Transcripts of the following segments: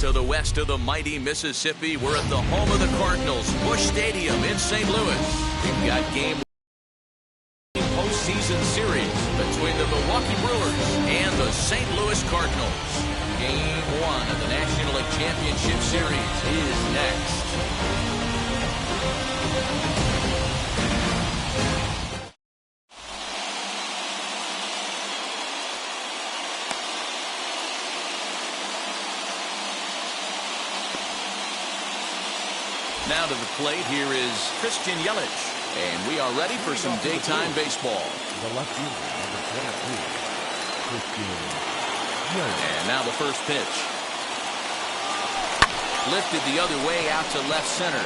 To the west of the mighty Mississippi, we're at the home of the Cardinals, Busch Stadium in St. Louis. We've got game postseason series between the Milwaukee Brewers and the St. Louis Cardinals. Game 1 of the National League Championship Series is next. Now to the plate, here is Christian Yelich, and we are ready for some daytime baseball. The left fielder, number 22, Christian Yelich. And now the first pitch. Lifted the other way out to left center.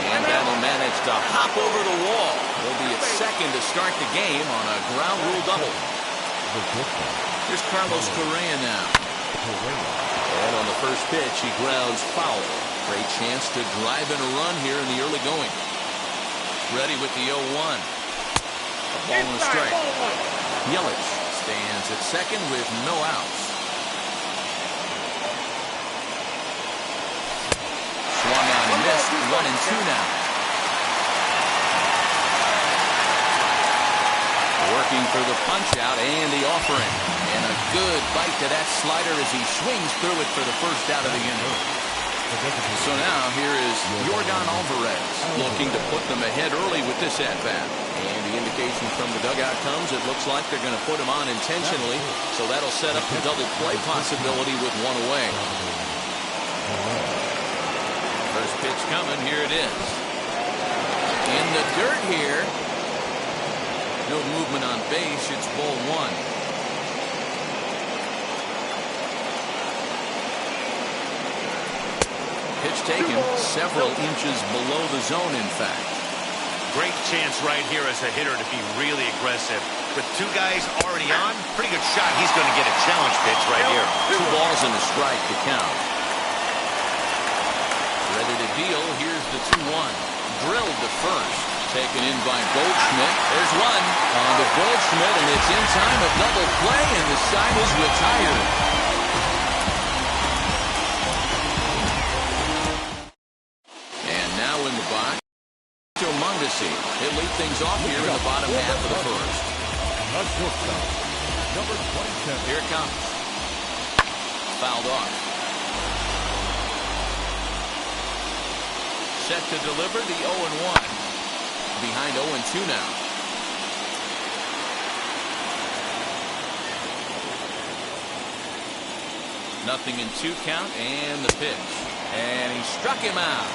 And that'll manage to hop over the wall. He'll be at second to start the game on a ground rule double. Here's Carlos Correa now. And on the first pitch, he grounds foul. Great chance to drive in a run here in the early going. Ready with the 0-1. A ball and a strike. Yelich stands at second with no outs. Swung on and missed. 1-2 now. Working for the punch out and the offering. And a good bite to that slider as he swings through it for the first out of the inning. So now here is Yordan Alvarez looking to put them ahead early with this at-bat. And the indication from the dugout comes, it looks like they're going to put him on intentionally. So that'll set up the double play possibility with one away. First pitch coming, here it is. In the dirt here. No movement on base, it's ball one. Pitch taken several inches below the zone, in fact. Great chance right here as a hitter to be really aggressive. With two guys already on, pretty good shot. He's going to get a challenge pitch right here. 2 balls and a strike to count. Ready to deal. Here's the 2-1. Drilled to first. Taken in by Goldschmidt. There's one on to Goldschmidt, and it's in time. A double play, and the side is retired. And now in the box, Mondesi. He'll lead things off here in the bottom half of the first. Number 27. Here it comes. Fouled off. Set to deliver the 0-1. Behind 0-2 now. Nothing in 2 count, and the pitch. And he struck him out.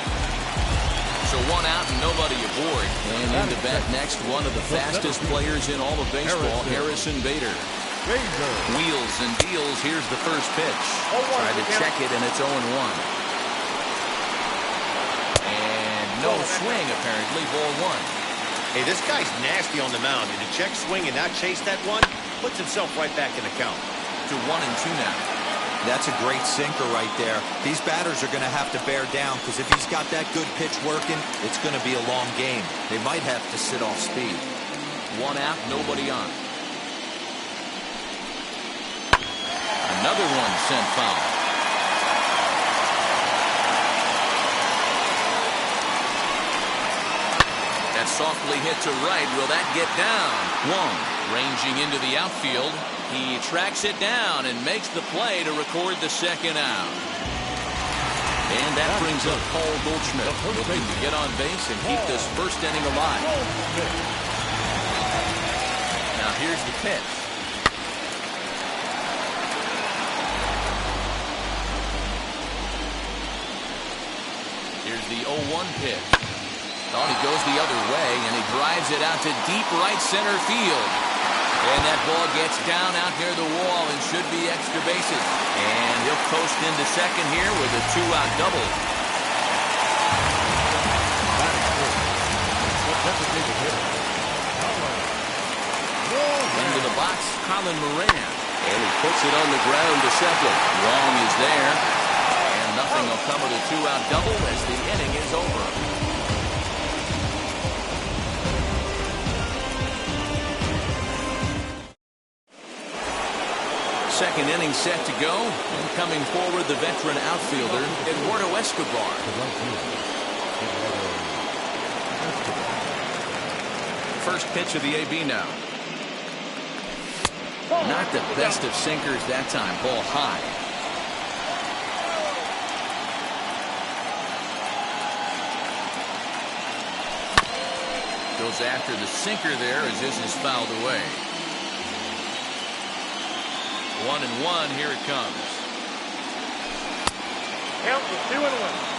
So 1 out and nobody aboard. And into bat next, one of the fastest players in all of baseball, Harrison Bader. Wheels and deals. Here's the first pitch. Tried to check it, and it's 0-1. No swing, apparently. Ball 1. Hey, this guy's nasty on the mound. And to check swing and not chase that one, puts himself right back in the count. To 1-2 now. That's a great sinker right there. These batters are going to have to bear down because if he's got that good pitch working, it's going to be a long game. They might have to sit off speed. 1 out, nobody on. Another one sent foul. Softly hit to right. Will that get down? Wong ranging into the outfield. He tracks it down and makes the play to record the second out. And that brings up Paul Goldschmidt, looking to get on base and keep this first inning alive. Now here's the pitch. Here's the 0-1 pitch. Thought he goes the other way, and he drives it out to deep right center field. And that ball gets down out near the wall and should be extra bases. And he'll coast into second here with a 2-out double. Into the box, Colin Moran. And he puts it on the ground to second. Wrong is there. And nothing will come with a 2-out double as the inning is over. second inning set to go. And coming forward, the veteran outfielder, Eduardo Escobar. First pitch of the AB now. Not the best of sinkers that time. Ball high. Goes after the sinker there as this is fouled away. 1-1. Here it comes. Count to 2-1.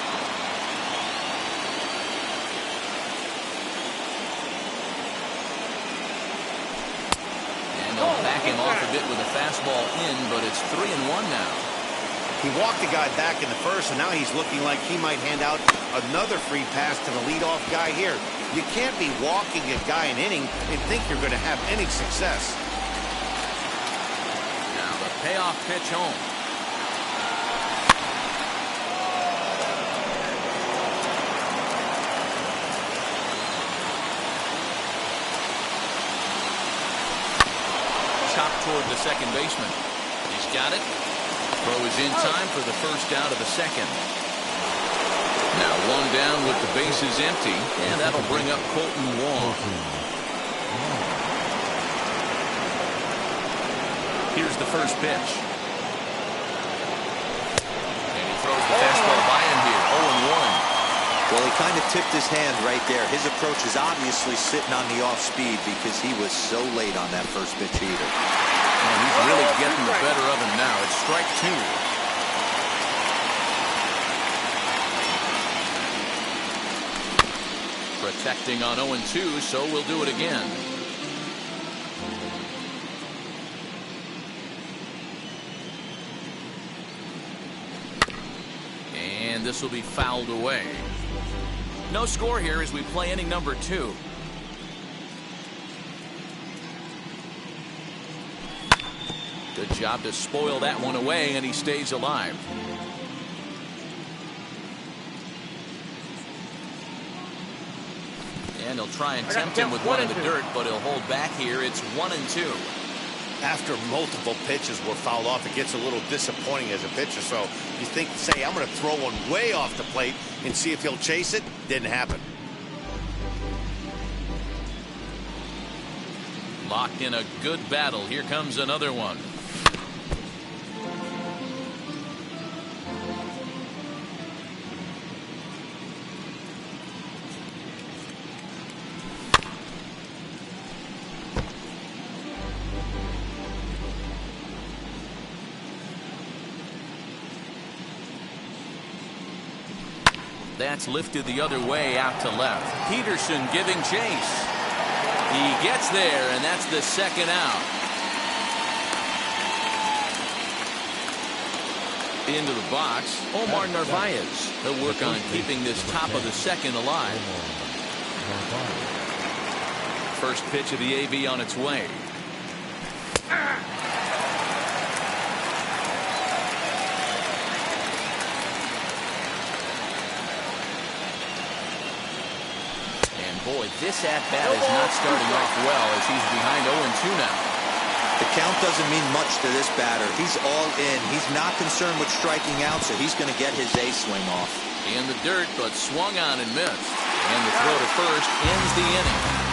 They'll back him off a bit with a fastball in, but it's 3-1 now. He walked the guy back in the first, and now he's looking like he might hand out another free pass to the leadoff guy here. You can't be walking a guy an inning and think you're going to have any success. Now the payoff pitch home. Chopped toward the second baseman. He's got it. Throw is in time for the first out of the second. Now one down with the bases empty, and that'll bring up Colton Wong. Here's the first pitch. And he throws the fastball by him here. 0-1. Well, he kind of tipped his hand right there. His approach is obviously sitting on the off speed because he was so late on that first pitch heater. And he's really getting the better of him now. It's strike two. Protecting on 0-2, so we'll do it again. And this will be fouled away. No score here as we play inning number 2. Good job to spoil that one away, and he stays alive. And he'll try and tempt him with one in the dirt, but he'll hold back here. It's 1-2. After multiple pitches were fouled off, it gets a little disappointing as a pitcher. So you think, say, I'm going to throw one way off the plate and see if he'll chase it. Didn't happen. Locked in a good battle. Here comes another one. That's lifted the other way out to left. Peterson giving chase. He gets there, and that's the second out. Into the box, Omar Narvaez. He'll work on keeping this top of the second alive. First pitch of the AB on its way. Boy, this at-bat is not starting off well as he's behind 0-2 now. The count doesn't mean much to this batter. He's all in. He's not concerned with striking out, so he's going to get his A swing off. In the dirt, but swung on and missed. And the throw to first ends the inning.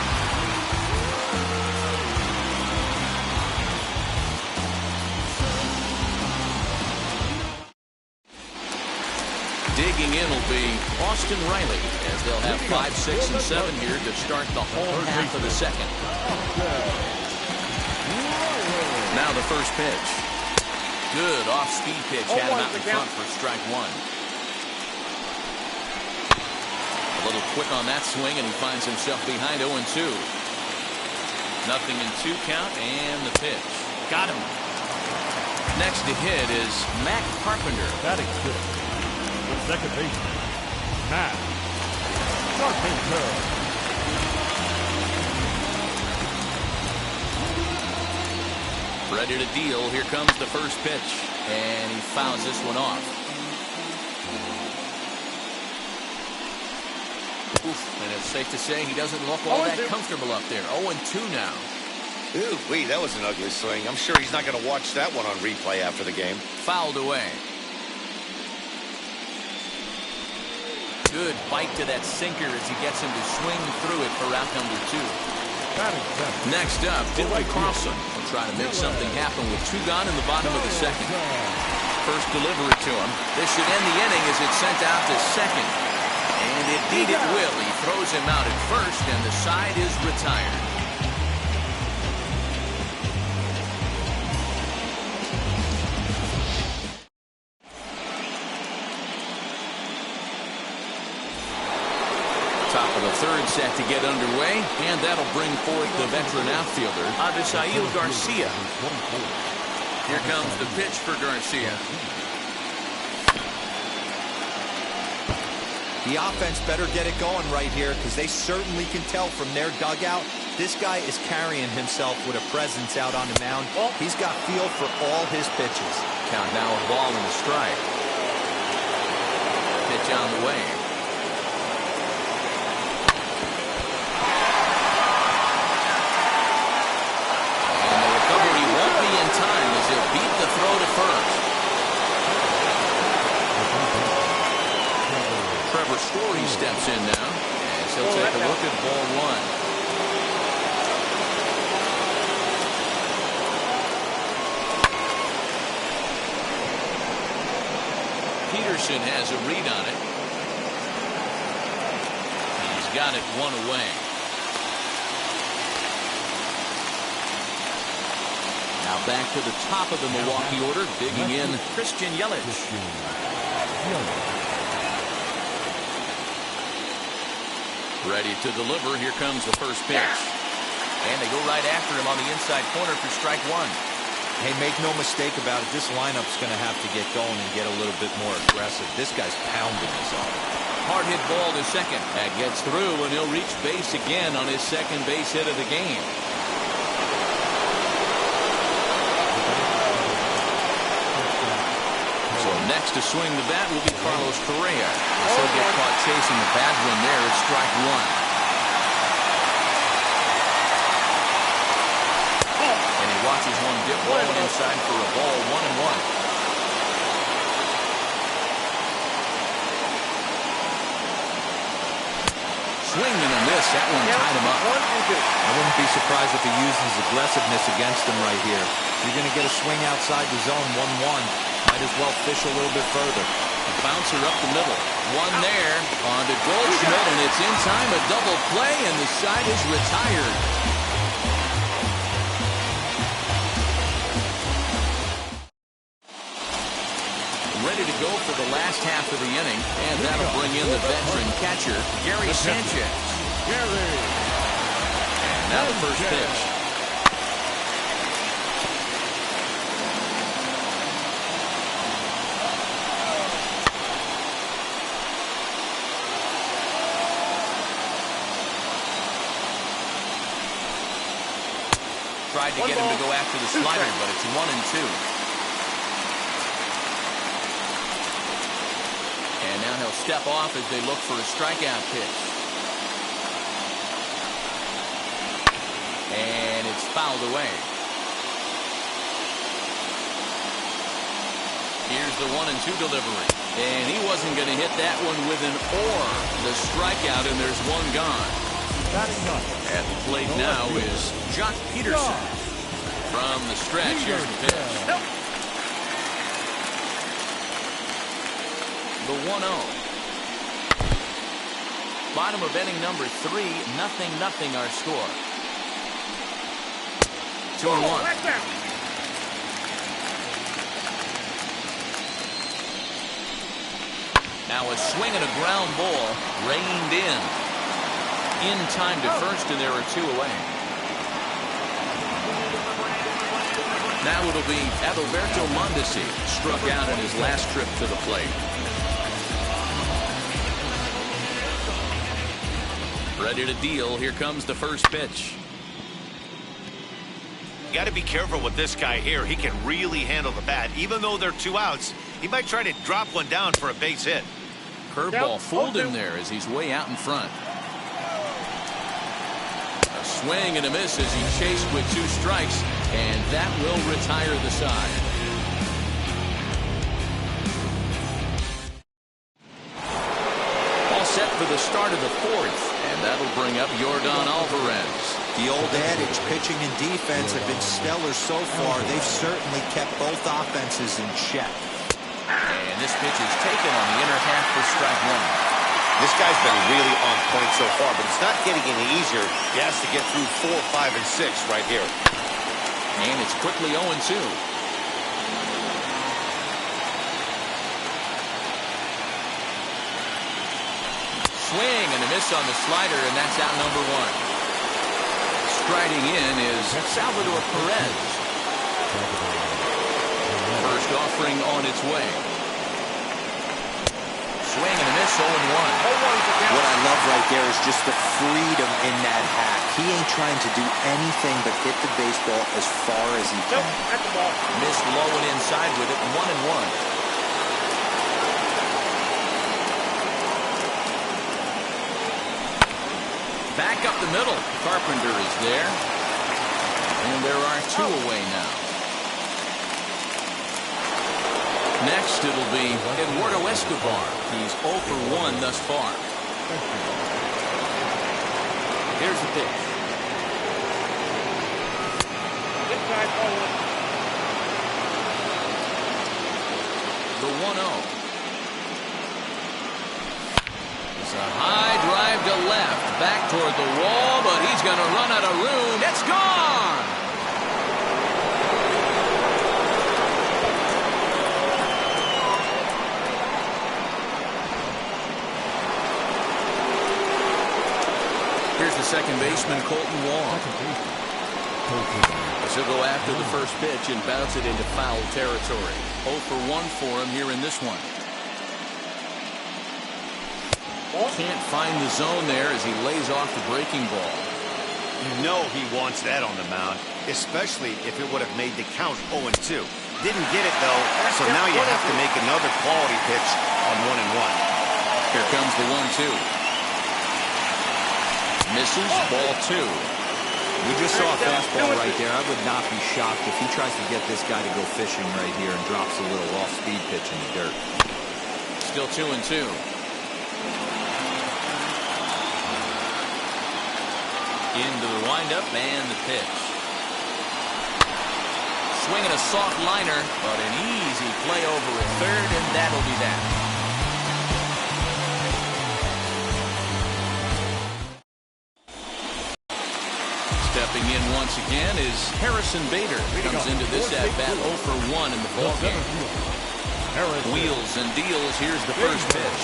Digging in will be Austin Riley, as they'll have 5, 6, and 7 here to start the whole half of the second. Now the first pitch. Good off-speed pitch. Had him out in front for strike one. A little quick on that swing, and he finds himself behind 0-2. Nothing in 2 count, and the pitch. Got him. Next to hit is Matt Carpenter. Batting good. Second baseman, Matt Carpenter. Ready to deal. Here comes the first pitch, and he fouls this one off. Oof, and it's safe to say he doesn't look all that comfortable up there. 0-2 now. Ooh, wee, that was an ugly swing. I'm sure he's not going to watch that one on replay after the game. Fouled away. Good bite to that sinker as he gets him to swing through it for out number 2. Next up, Dylan Carlson will try to make something happen with 2 gone in the bottom of the 2nd. First delivery to him. This should end the inning as it's sent out to 2nd. And indeed it will. He throws him out at 1st, and the side is retired. Top of the 3rd set to get underway, and that'll bring forth the veteran outfielder, Adesail Garcia. Here comes the pitch for Garcia. The offense better get it going right here because they certainly can tell from their dugout this guy is carrying himself with a presence out on the mound. He's got feel for all his pitches. Count now a ball and a strike. Pitch on the way. And the recovery won't be in time as he'll beat the throw to first. Trevor Story steps in now as he'll take a look at ball 1. Peterson has a read on it. He's got it 1 away. Now back to the top of the Milwaukee order, digging in Christian Yelich. Ready to deliver. Here comes the first pitch. And they go right after him on the inside corner for strike 1. Hey, make no mistake about it. This lineup's going to have to get going and get a little bit more aggressive. This guy's pounding his arm. Hard hit ball to second. That gets through, and he'll reach base again on his second base hit of the game. So next to swing the bat will be Carlos Correa. He'll get caught chasing the bad one there at strike 1. Watches one dip low and inside for a ball, 1-1. Swing and a miss. That one tied him up. I wouldn't be surprised if he uses aggressiveness against him right here. You're going to get a swing outside the zone, 1-1. Might as well fish a little bit further. A bouncer up the middle. One there on to Goldschmidt, and it's in time. A double play, and the side is retired. Ready to go for the last half of the inning, and that'll bring in the veteran catcher, Gary Sanchez. And now the first pitch. Tried to get him to go after the slider, but it's 1-2. And now he'll step off as they look for a strikeout pitch. And it's fouled away. Here's the 1-2 delivery. And he wasn't going to hit that one with an or. The strikeout, and there's one gone. At the plate now is Jock Peterson. From the stretch, here's the pitch. The 1-0. Bottom of inning number 3, 0-0 our score. 2-1. Now a swing and a ground ball reined in. In time to first, and there are 2 away. Now it'll be Adalberto Mondesi, struck out in his last trip to the plate. Ready to deal. Here comes the first pitch. You got to be careful with this guy here. He can really handle the bat. Even though they're 2 outs, he might try to drop one down for a base hit. Curveball fooled him there as he's way out in front. A A swing and a miss as he chased with 2 strikes, and that will retire the side. All set for the start of the 4th, and that'll bring up Yordan Alvarez. The old adage, pitching and defense have been stellar so far. They've certainly kept both offenses in check. And this pitch is taken on the inner half for strike 1. This guy's been really on point so far, but it's not getting any easier. He has to get through 4, 5, and 6 right here. And it's quickly 0-2. Swing and a miss on the slider, and that's out number 1. Striding in is Salvador Perez. First offering on its way. Swing and a miss, 0-1. What I love right there is just the freedom in that hack. He ain't trying to do anything but hit the baseball as far as he can. Missed low and inside with it, 1-1. Back up the middle. Carpenter is there. And there are 2 away now. Next, it'll be Eduardo Escobar. He's 0 for 1 thus far. Here's the pitch. The 1-0. It's a high drive to left. Back toward the wall, but he's going to run out of room. It's gone! Here's the second baseman, Colton Wong. As he'll go after the first pitch and bounce it into foul territory. 0 for 1 for him here in this one. Can't find the zone there as he lays off the breaking ball. You know he wants that on the mound, especially if it would have made the count 0-2. Didn't get it, though, so now you have to make another quality pitch on 1-1. Here comes the 1-2. Misses, ball 2. We just saw a fastball right there. I would not be shocked if he tries to get this guy to go fishing right here and drops a little off-speed pitch in the dirt. Still 2-2. Into the windup and the pitch. Swinging a soft liner, but an easy play over at third, and that'll be that. Stepping in once again is Harrison Bader. Comes into this at-bat 0 for 1 in the ballgame. Wheels and deals. Here's the first pitch.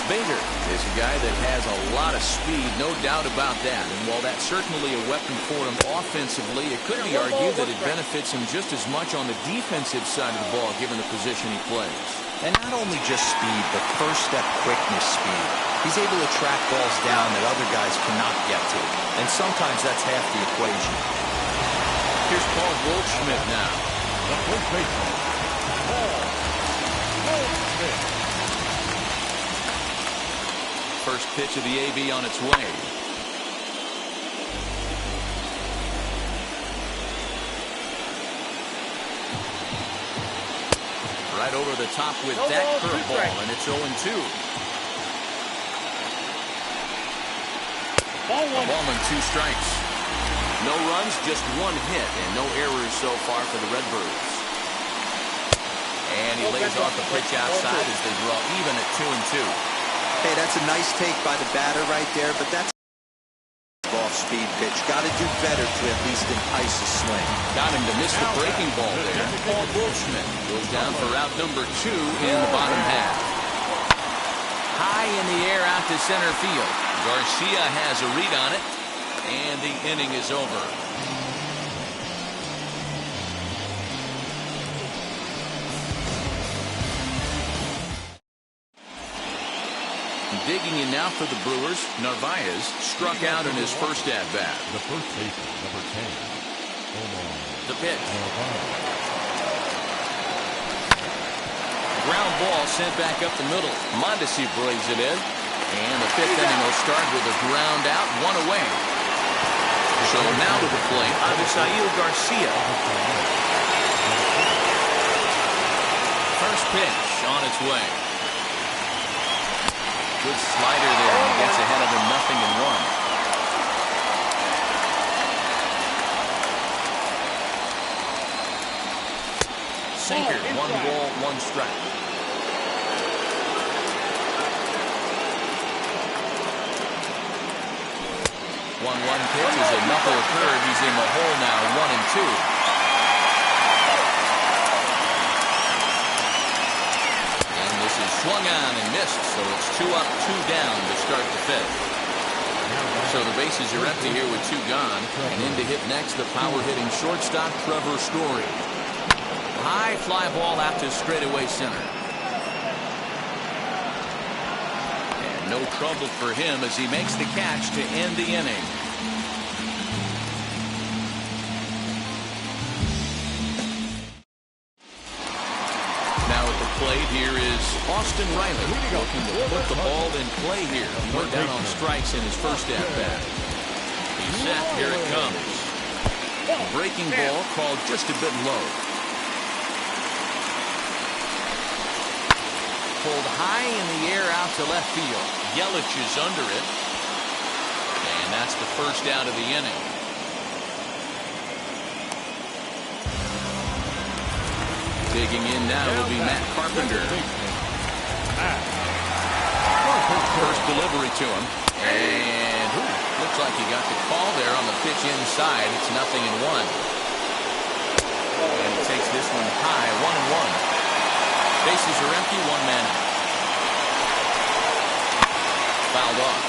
Bader is a guy that has a lot of speed, no doubt about that. And while that's certainly a weapon for him offensively, it could be argued that it benefits him just as much on the defensive side of the ball, given the position he plays. And not only just speed, but first step quickness speed. He's able to track balls down that other guys cannot get to. And sometimes that's half the equation. Here's Paul Goldschmidt now. The first baseman, Paul Goldschmidt. First pitch of the AB on its way. Right over the top with that curveball, and it's 0-2. Ball and 2 strikes. No runs, just 1 hit, and no errors so far for the Redbirds. And he lays off the pitch outside as they draw even at 2-2. Hey, that's a nice take by the batter right there, but that's off-speed pitch. Got to do better to at least entice a swing. Got him to miss the breaking ball there. Paul Goldschmidt goes down for out number 2 in the bottom half. High in the air out to center field. Garcia has a read on it, and the inning is over. Digging in now for the Brewers, Narvaez struck out in his first at-bat. The first baseman, number 10. The pitch. Ground ball sent back up the middle. Mondesi brings it in. And the 5th inning will start with a ground out, 1 away. So now to the plate, Avisail Garcia. First pitch on its way. Good slider there. He gets ahead of him, 0-1. Sinker, 1 ball, 1 strike. One pitch is a knuckle curve. He's in the hole now, 1-2. And this is swung on and missed, so it's 2 up, 2 down to start the 5th. So the bases are empty here with 2 gone. And in to hit next, the power-hitting shortstop, Trevor Story. High fly ball out to straightaway center. And no trouble for him as he makes the catch to end the inning. Now at the plate here is Austin Riley looking to put the ball in play here. He went down on strikes in his first at-bat. He's set. Here it comes. A breaking ball called just a bit low. Pulled high in the air out to left field. Yelich is under it. And that's the first out of the inning. Digging in now will be Matt Carpenter. First delivery to him. And looks like he got the call there on the pitch inside. It's 0-1. And he takes this one high, 1-1. Bases are empty, 1 man out. Fouled off.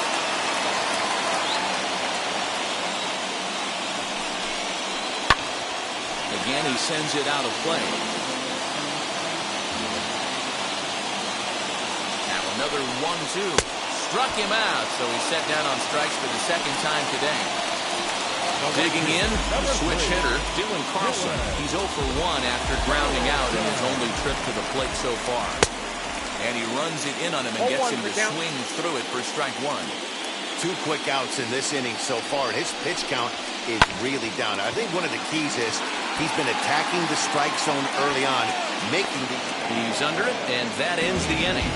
Again, he sends it out of play. Now another 1-2. Struck him out, so he's set down on strikes for the 2nd time today. Digging in, the switch hitter, Dylan Carlson. He's 0 for 1 after grounding out in his only trip to the plate so far. And he runs it in on him and gets him to swing through it for strike 1. 2 quick outs in this inning so far, and his pitch count is really down. I think one of the keys is he's been attacking the strike zone early on, making the... He's under it, and that ends the inning.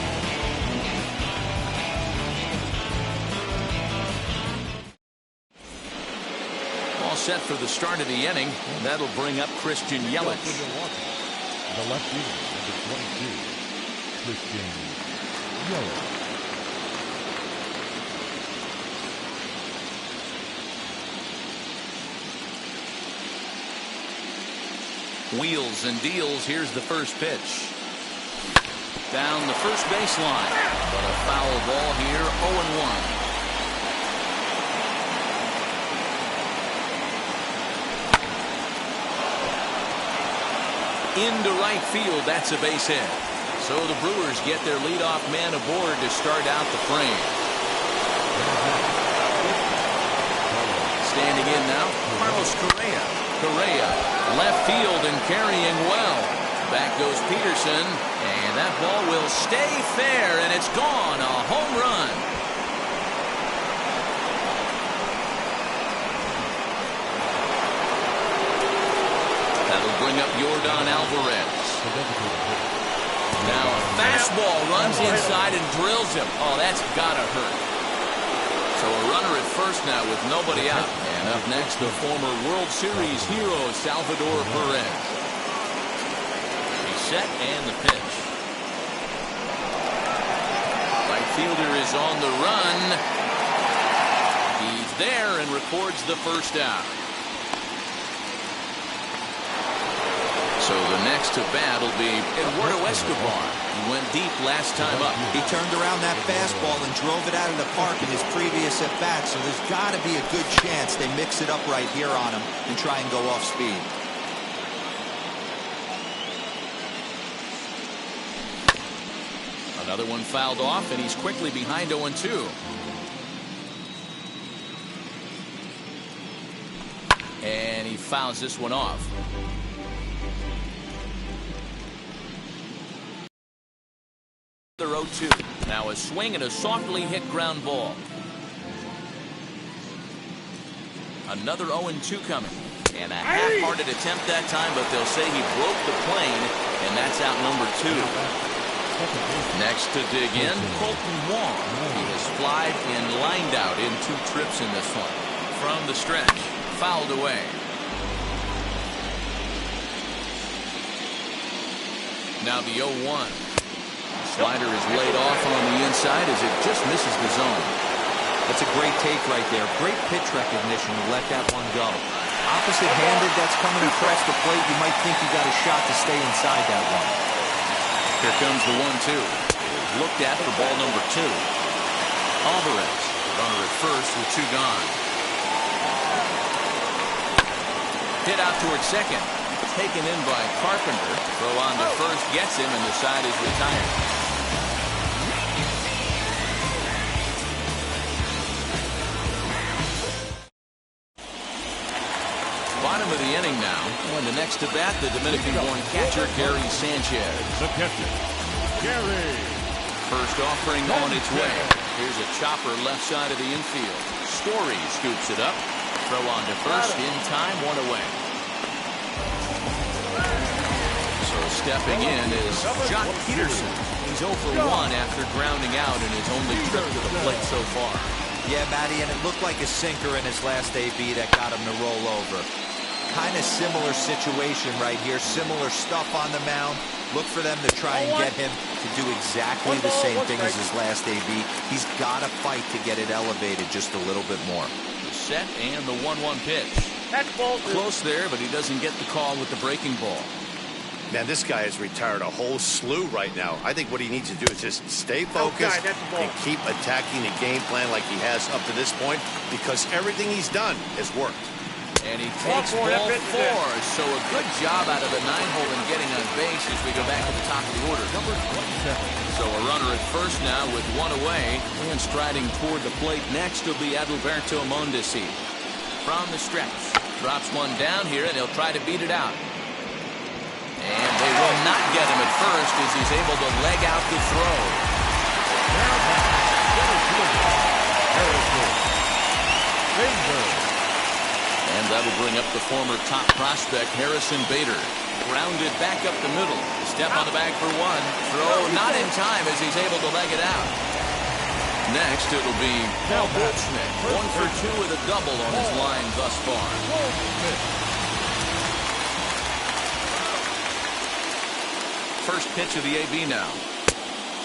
Set for the start of the inning, and that'll bring up Christian Yelich. The left fielder, number 22, Christian Yelich. Wheels and deals. Here's the first pitch. Down the first baseline, but a foul ball here, 0-1. Into right field, that's a base hit. So the Brewers get their leadoff man aboard to start out the frame. Standing in now, Carlos Correa. Correa, left field and carrying well. Back goes Peterson, and that ball will stay fair, and it's gone, a home run. Bring up Yordan Alvarez. Now a fastball runs inside and drills him. Oh, that's gotta hurt. So a runner at first now with nobody out. And up next, the former World Series hero, Salvador Perez. He's set and the pitch. Right fielder is on the run. He's there and records the first out. So the next to bat will be Eduardo Escobar. He went deep last time up. He turned around that fastball and drove it out of the park in his previous at-bat, so there's got to be a good chance they mix it up right here on him and try and go off speed. Another one fouled off, and he's quickly behind 0-2. And he fouls this one off. Another 0-2. Now a swing and a softly hit ground ball. Another 0-2 coming. And a half-hearted attempt that time, but they'll say he broke the plane, and that's out number 2. Next to dig in, Colton Wong. He has flied and lined out in 2 trips in this one. From the stretch, fouled away. Now the 0-1. Slider is laid off on the inside as it just misses the zone. That's a great take right there. Great pitch recognition to let that one go. Opposite-handed, that's coming across the plate. You might think you got a shot to stay inside that one. Here comes the 1-2. Looked at for ball number 2. Alvarez, runner at first with 2 gone. Hit out towards second. Taken in by Carpenter. Throw on to first, gets him, and the side is retired. Bottom of the inning now. And the next to bat, the Dominican-born catcher, Gary Sanchez. The catcher, Gary. First offering on its way. Here's a chopper left side of the infield. Story scoops it up. Throw on to first, in time, 1 away. So stepping in is John Peterson. He's 0 for 1 after grounding out in his only trip to the plate so far. Yeah, Matty, and it looked like a sinker in his last AB that got him to roll over. Kind of similar situation right here. Similar stuff on the mound. Look for them to try and get him to do exactly the same thing as his last AB. He's got to fight to get it elevated just a little bit more. The set and the 1-1 pitch. Close there, but he doesn't get the call with the breaking ball. Man, this guy has retired a whole slew right now. I think what he needs to do is just stay focused and keep attacking the game plan like he has up to this point, because everything he's done has worked. And he takes ball 4. So a good job out of the 9-hole in getting on base as we go back to the top of the order. Number 27. So a runner at first now with 1 away. And striding toward the plate next will be Adalberto Mondesi. From the stretch. Drops one down here, and he'll try to beat it out. And they will not get him at first as he's able to leg out the throw. And that'll bring up the former top prospect, Harrison Bader. Grounded back up the middle. Step on the bag for 1. Throw not in time as he's able to leg it out. Next, it'll be Paul Goldschmidt. 1 for 2 with a double on his line thus far. First pitch of the AB now.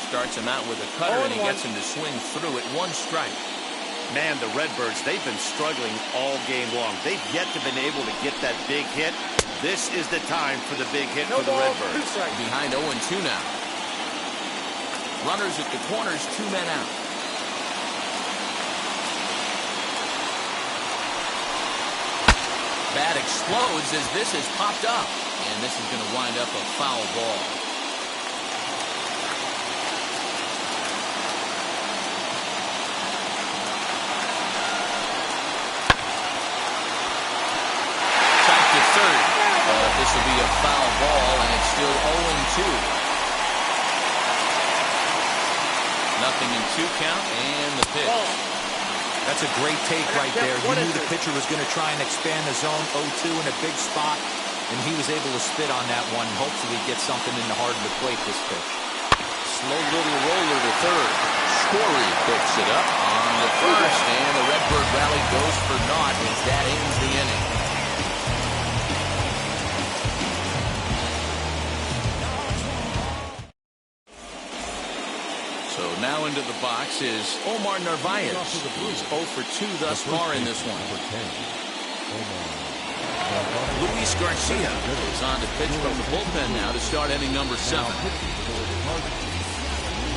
Starts him out with a cutter, and he gets him to swing through it. 1 strike. Man, the Redbirds, they've been struggling all game long. They've yet to been able to get that big hit. This is the time for the big hit for the Redbirds. Behind 0-2 now. Runners at the corners, 2 men out. Bat explodes as this is popped up. And this is going to wind up a foul ball. Third. This will be a foul ball, and it's still 0-2. Nothing in 2 count, and the pitch. That's a great take right there. You knew the pitcher was going to try and expand the zone. 0-2 in a big spot, and he was able to spit on that one. Hopefully get something in the heart of the plate this pitch. Slow little roller to third. Story picks it up on the first, and the Redbird rally goes for naught as that ends the inning. So now into the box is Omar Narvaez. He's 0 for 2 thus far in this one. Luis Garcia is on to pitch from the bullpen now to start inning number 7.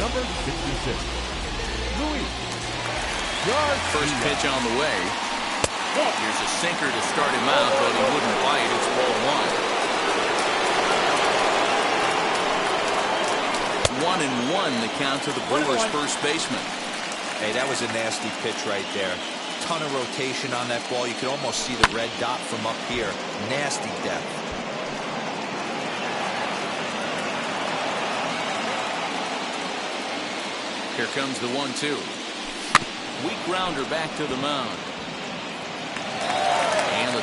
Number 66. Luis. First pitch on the way. Here's a sinker to start him out, but he wouldn't bite. It's ball 1. 1-1 the count to the Brewers' first baseman. Hey, that was a nasty pitch right there. Ton of rotation on that ball. You could almost see the red dot from up here. Nasty depth. Here comes the 1-2. Weak grounder back to the mound.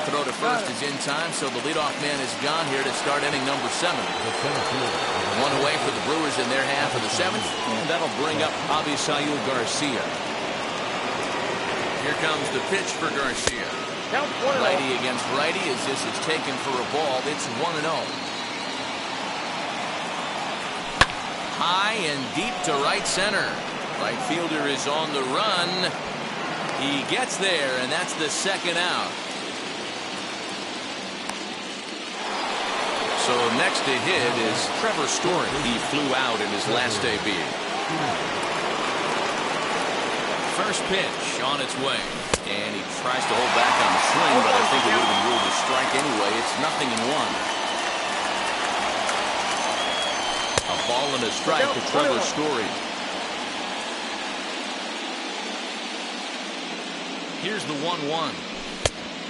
The throw to first is in time, so the leadoff man is gone here to start inning number 7. One away for the Brewers in their half of the 7th, and that'll bring up Avisail Garcia. Here comes the pitch for Garcia. Righty against righty as this is taken for a ball. It's 1-0. High and deep to right center. Right fielder is on the run. He gets there, and that's the second out. So next to hit is Trevor Story. He flew out in his last AB. First pitch on its way. And he tries to hold back on the swing, but I think it would have been ruled a strike anyway. It's 0-1. A ball and a strike to Trevor Story. Here's the 1-1.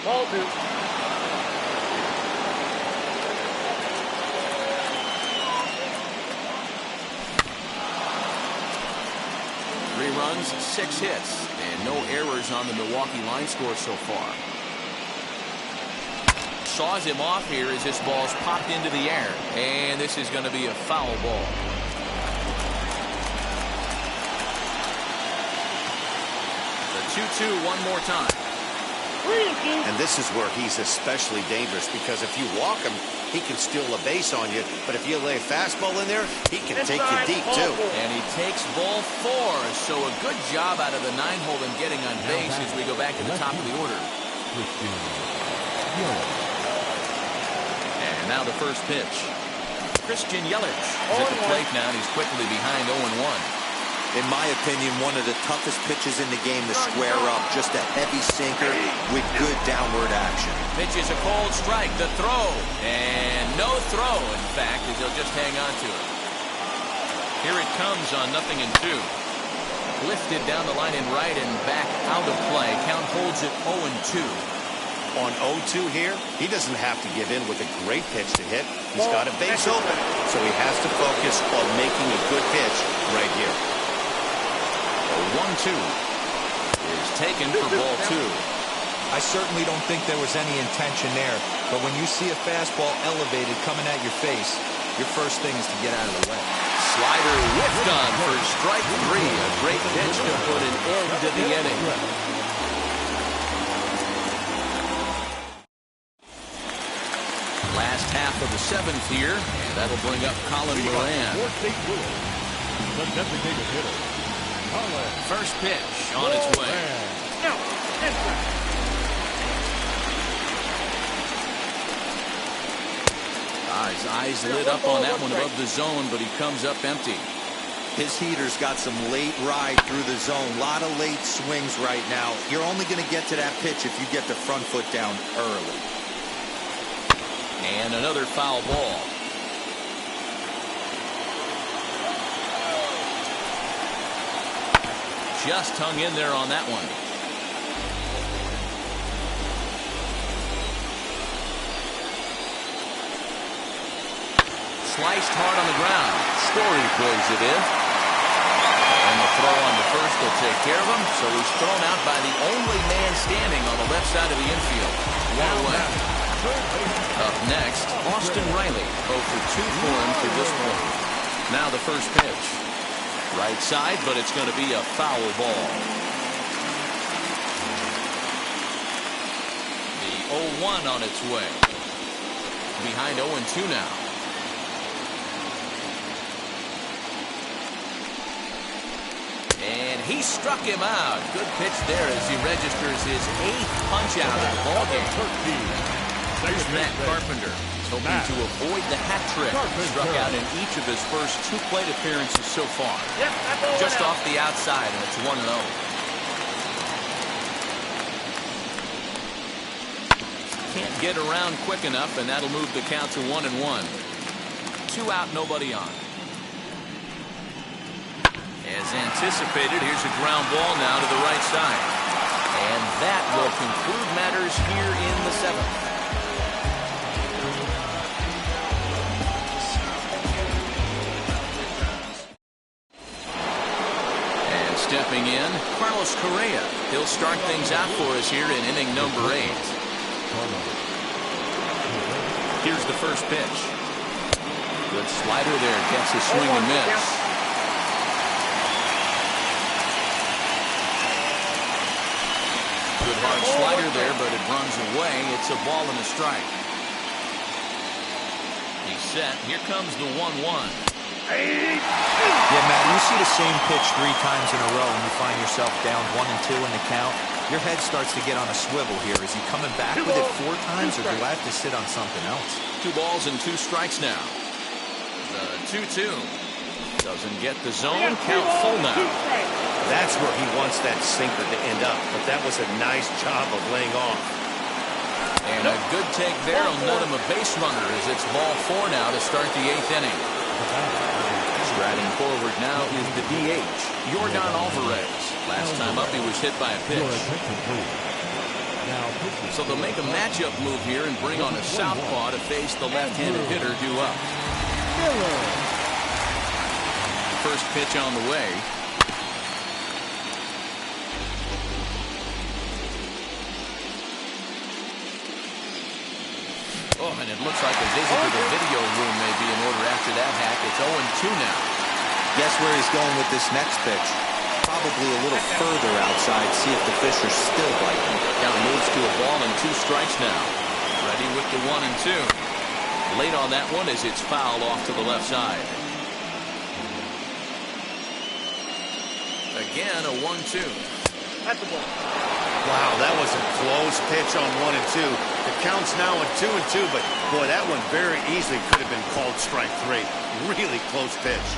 Ball 2. 3 runs, 6 hits, and no errors on the Milwaukee line score so far. Saws him off here as this ball's popped into the air, and this is going to be a foul ball. The 2-2 one more time. And this is where he's especially dangerous, because if you walk him, he can steal a base on you. But if you lay a fastball in there, he can take you deep, too. And he takes ball 4. So a good job out of the 9-hole in getting on base as we go back to the top of the order. And now the first pitch. Christian Yelich is at the plate now, and he's quickly behind 0-1. In my opinion, one of the toughest pitches in the game to square up. Just a heavy sinker with good downward action. Pitch is a cold strike. The throw. And no throw, in fact, as he'll just hang on to it. Here it comes on 0-2. Lifted down the line in right and back out of play. Count holds it 0-2. On 0-2 here, he doesn't have to give in with a great pitch to hit. He's got a base open, so he has to focus on making a good pitch right here. 1-2 is taken for ball 2. I certainly don't think there was any intention there, but when you see a fastball elevated coming at your face, your first thing is to get out of the way. Slider whiffed on for strike 3. A great pitch to put an end to the inning. Last half of the 7th here, and that'll bring up Colin Moran. The designated hitter. First pitch on its way. His eyes lit up on that one above the zone, but he comes up empty. His heater's got some late ride through the zone. A lot of late swings right now. You're only going to get to that pitch if you get the front foot down early. And another foul ball. Just hung in there on that one. Sliced hard on the ground. Story plays it in. And the throw on the first will take care of him. So he's thrown out by the only man standing on the left side of the infield. One away. Up next, Austin Riley. 0 for 2 for him to this point. Now the first pitch. Right side, but it's going to be a foul ball. The 0-1 on its way. Behind 0-2 now. And he struck him out. Good pitch there as he registers his 8th punch out of the ballgame. Here's Matt Carpenter. He's hoping to avoid the hat trick. Struck out in each of his first 2 plate appearances so far. Just off the outside, and it's 1-0. Can't get around quick enough, and that'll move the count to 1-1. 2 out, nobody on. As anticipated, here's a ground ball now to the right side. And that will conclude matters here in the 7th. And stepping in, Carlos Correa. He'll start things out for us here in inning number 8. Cardinals. Here's the first pitch. Good slider there. Gets a swing and miss. Good hard slider there, but it runs away. It's a ball and a strike. He's set. Here comes the 1-1. Yeah, Matt, you see the same pitch 3 times in a row and you find yourself down 1 and 2 in the count. Your head starts to get on a swivel here. Is he coming back with it 4 times, or do I have to sit on something else? 2 balls and 2 strikes now. The 2-2. Doesn't get the zone. Count full now. That's where he wants that sinker to end up, but that was a nice job of laying off. And a good take there will net him a base runner as it's ball 4 now to start the 8th inning. Striding forward now is the DH, Yordan Alvarez. Last time up he was hit by a pitch. So they'll make a matchup move here and bring on a southpaw to face the left-handed hitter due up. First pitch on the way. Oh, and it looks like a visit to the video room may be in order after that hack. It's 0-2 now. Guess where he's going with this next pitch? Probably a little further outside, see if the fish are still biting. Count moves to a ball and 2 strikes now. Ready with the 1-2. Late on that one as it's fouled off to the left side. Again, a 1-2. At the ball. Wow, that was a close pitch on 1-2. The count's now at 2-2, but boy, that one very easily could have been called strike 3. Really close pitch.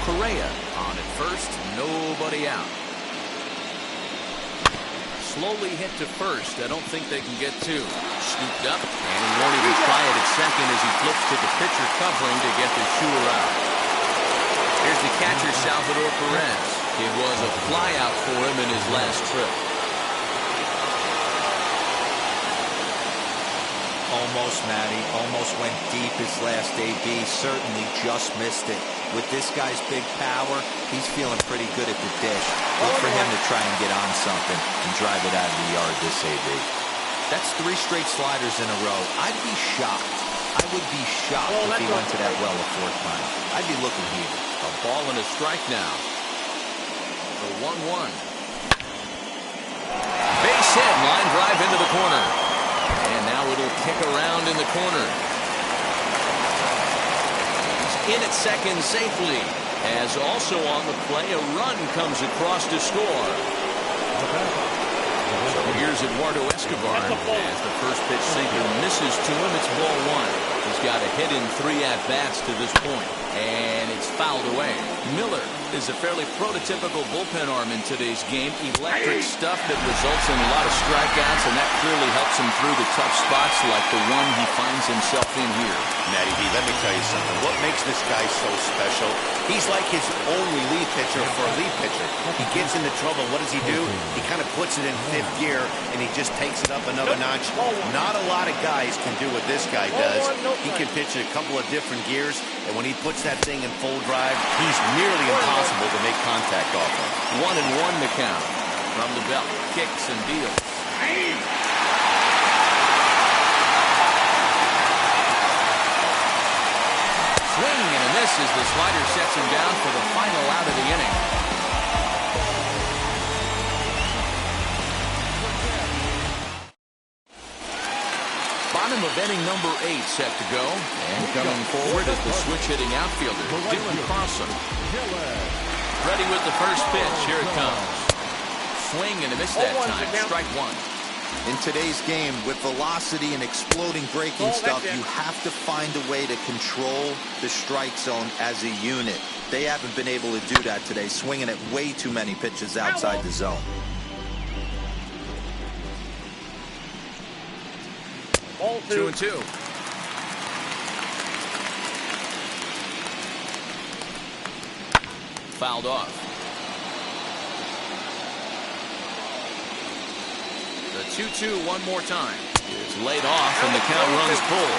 Correa on at first, nobody out. Slowly hit to first. I don't think they can get 2. Scooped up, and he won't even try it at second as he flips to the pitcher covering to get the shooter out. Here's the catcher, Salvador Perez. It was a flyout for him in his last trip. Almost, Matty. Almost went deep his last AB. Certainly just missed it. With this guy's big power, he's feeling pretty good at the dish. Look for him to try and get on something and drive it out of the yard this AB. That's 3 straight sliders in a row. I'd be shocked. I would be shocked if he went to that well a 4th time. I'd be looking here. A ball and a strike now. The 1-1. Base hit, line drive into the corner. And now it'll kick around in the corner. He's in at second safely. As also on the play, a run comes across to score. So here's Eduardo Escobar. As the first pitch sinker misses to him, it's ball 1. He's got a hit in 3 at-bats to this point. And it's fouled away. Miller is a fairly prototypical bullpen arm in today's game. Electric stuff that results in a lot of strikeouts, and that clearly helps him through the tough spots like the one he finds himself in here. Matty B, let me tell you something. What makes this guy so special? He's like his own relief pitcher for a lead pitcher. He gets into trouble. What does he do? He kind of puts it in 5th gear, and he just takes it up another notch. Not a lot of guys can do what this guy does. He can pitch in a couple of different gears, and when he puts that thing in full drive, he's nearly impossible to make contact off of. 1-1 the count. From the belt, kicks and deals. Swing and a miss as the slider sets him down for the final out of the inning. Bottom of inning number 8 set to go. And coming forward is the switch-hitting outfielder, Dylan Carlson. Ready with the first pitch. Here it comes. Swing and a miss that time. Strike 1. In today's game, with velocity and exploding breaking stuff, you have to find a way to control the strike zone as a unit. They haven't been able to do that today, swinging at way too many pitches outside the zone. Ball 2-2. Fouled off. The 2-2 one more time. It's laid off and the count runs full.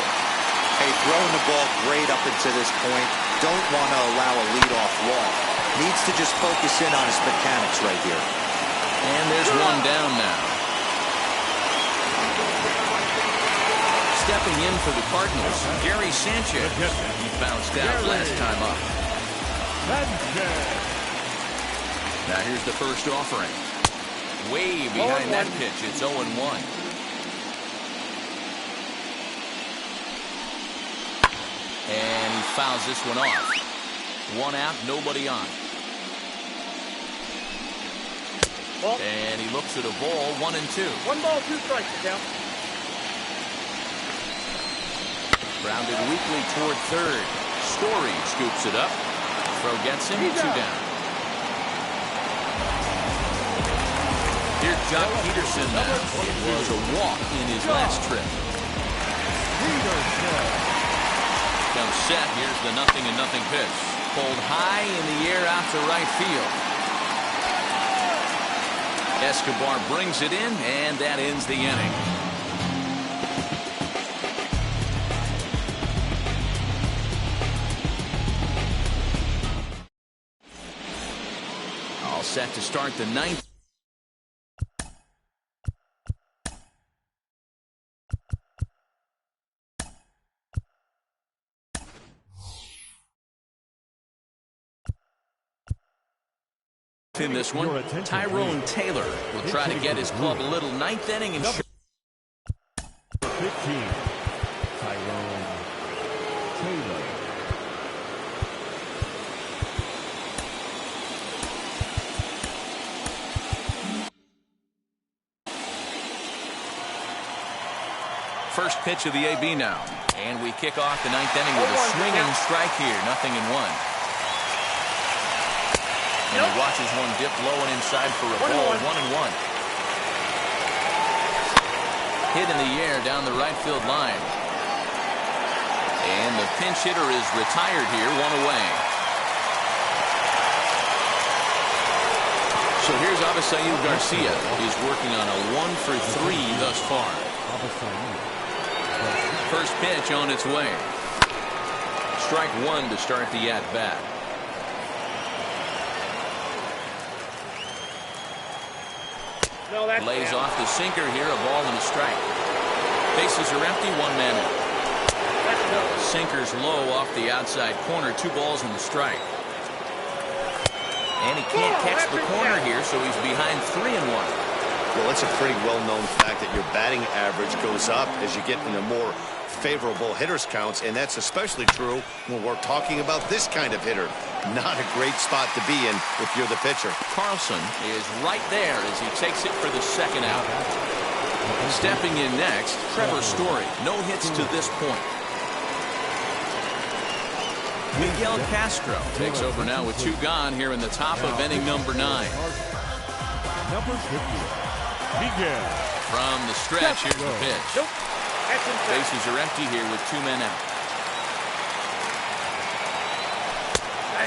Hey, throwing the ball great up into this point. Don't want to allow a leadoff walk. Needs to just focus in on his mechanics right here. And there's one down now. in for the Cardinals, Gary Sanchez. He bounced out last time up. Now here's the first offering. Way behind that pitch. It's 0-1. And he fouls this one off. 1 out, nobody on. And he looks at a ball, 1-2. 1 ball, 2 strikes, count. Grounded weakly toward third. Story scoops it up. Throw gets him, 2 down. Here's Jock Peterson now. It was a walk in his last trip. Comes set. Here's the 0-0 pitch. Pulled high in the air out to right field. Escobar brings it in, and that ends the inning. All set to start the 9th. In this one, Tyrone Taylor will try to get his club a little 9th inning and 15. Tyrone Taylor. First pitch of the AB now, and we kick off the 9th inning with a swinging strike here, 0-1. And he watches one dip low and inside for a ball, 1-1. Hit in the air down the right field line. And the pinch hitter is retired here, 1 away. So here's Avisail Garcia. He's working on a 1-for-3 thus far. First pitch on its way. Strike 1 to start the at-bat. Lays off the sinker here, a ball and a strike. Bases are empty, 1 man out. Sinker's low off the outside corner, 2 balls and a strike. And he can't catch the corner here, so he's behind 3-1. Well, it's a pretty well-known fact that your batting average goes up as you get into more favorable hitters counts, and that's especially true when we're talking about this kind of hitter. Not a great spot to be in if you're the pitcher. Carlson is right there as he takes it for the 2nd out. Stepping in next, Trevor Story. No hits to this point. Miguel Castro takes over now with 2 gone here in the top of inning number 9. Number 50, Miguel. From the stretch, here's the pitch. Bases are empty here with 2 men out.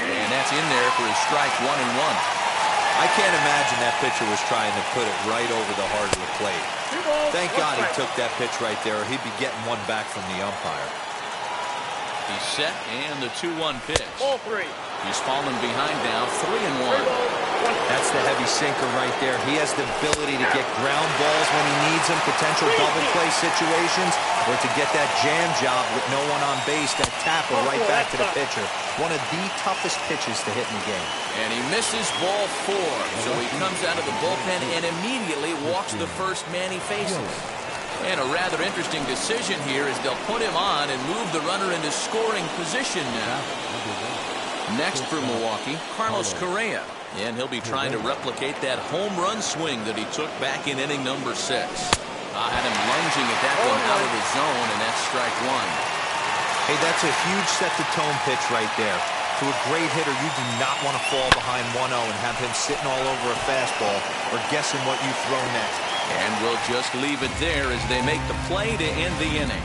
And that's in there for his strike, 1-1. I can't imagine that pitcher was trying to put it right over the heart of the plate. Thank God he took that pitch right there, or he'd be getting one back from the umpire. He's set, and the 2-1 pitch. Ball 3. He's fallen behind now, 3-1. That's the heavy sinker right there. He has the ability to get ground balls when he needs them, potential double play situations, or to get that jam job with no one on base, that tackle right back to the pitcher. One of the toughest pitches to hit in the game. And he misses ball 4, so he comes out of the bullpen and immediately walks the first man he faces. And a rather interesting decision here as they'll put him on and move the runner into scoring position now. Next for Milwaukee, Carlos Correa. And he'll be trying to replicate that home run swing that he took back in inning number 6. Had him lunging at that one out of the zone, and that's strike 1. Hey, that's a huge set-the-tone pitch right there. To a great hitter, you do not want to fall behind 1-0 and have him sitting all over a fastball or guessing what you throw next. And we'll just leave it there as they make the play to end the inning.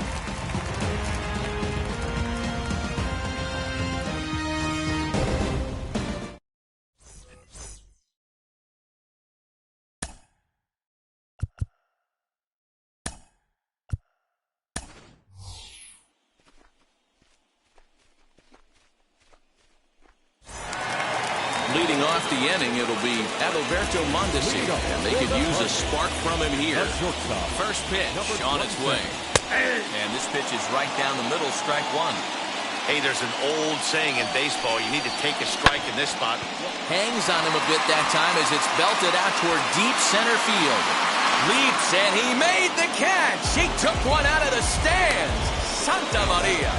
Leading off the inning, it'll be Adalberto Mondesi, and they could use a spark from him here. First pitch on its way. And this pitch is right down the middle, strike one. Hey, there's an old saying in baseball, you need to take a strike in this spot. Hangs on him a bit that time as it's belted out toward deep center field. Leaps, and he made the catch. He took one out of the stands. Santa Maria.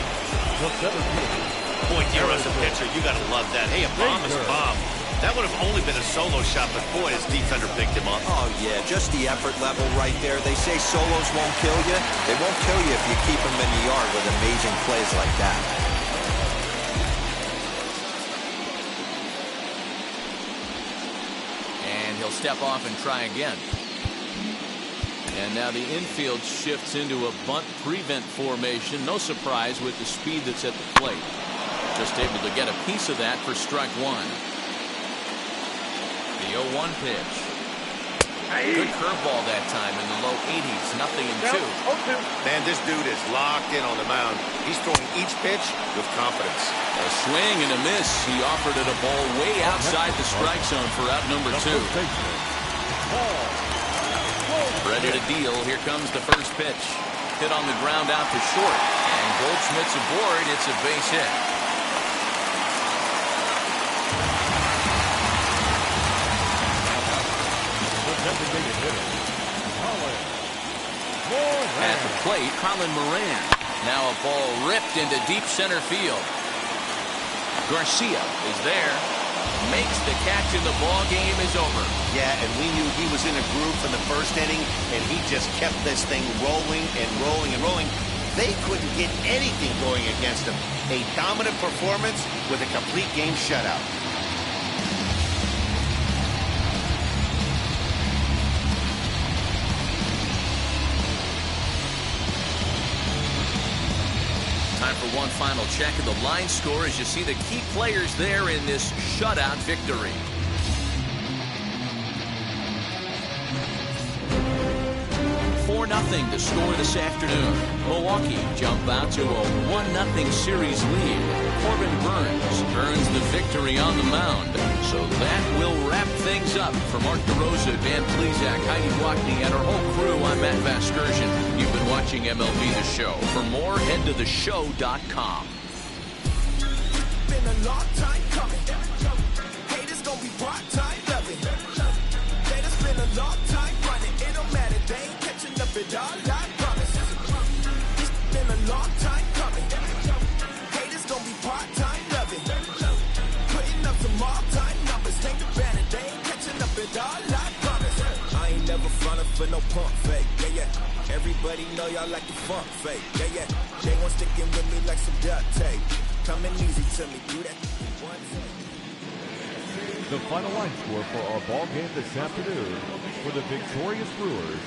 Boy, dear, as a pitcher, you got to love that. Hey, a bomb is a bomb. That would have only been a solo shot, but boy, his defender picked him up. Oh, yeah, just the effort level right there. They say solos won't kill you. They won't kill you if you keep them in the yard with amazing plays like that. And he'll step off and try again. And now the infield shifts into a bunt prevent formation. No surprise with the speed that's at the plate. Just able to get a piece of that for strike one. The 0-1 pitch. Good curveball that time in the low 80s. Nothing in two. Man, this dude is locked in on the mound. He's throwing each pitch with confidence. A swing and a miss. He offered it a ball way outside the strike zone for out number two. Ready to deal. Here comes the first pitch. Hit on the ground out to short. And Goldschmidt's aboard. It's a base hit. At the plate, Colin Moran. Now a ball ripped into deep center field. Garcia is there. Makes the catch and the ball game is over. Yeah, and we knew he was in a groove from the first inning, and he just kept this thing rolling and rolling and rolling. They couldn't get anything going against him. A dominant performance with a complete game shutout. Time for one final check of the line score as you see the key players there in this shutout victory. 4-0 the score this afternoon. Milwaukee jump out to a 1-0 series lead. Corbin Burns earns the victory on the mound. So that will wrap things up. For Mark DeRosa, Dan Plesac, Heidi Blockney, and our whole crew, I'm Matt Vasgersian. You've been watching MLB The Show. For more, head to theshow.com. Been a long time coming. Haters gonna be part time loving. Haters been a long time running. It don't matter, they ain't catching up at all. I promise. It's been a long time coming. Haters gonna be part time loving. Putting up some all time numbers. Take the banner, they ain't catching up at all. I promise. I ain't never frontin' for no pump fake. Yeah, yeah. Everybody know y'all like the funk fake. Yeah, yeah. They won't stick in with me like some duct tape. Coming easy to me, do that one thing. The final line score for our ball game this afternoon for the victorious Brewers.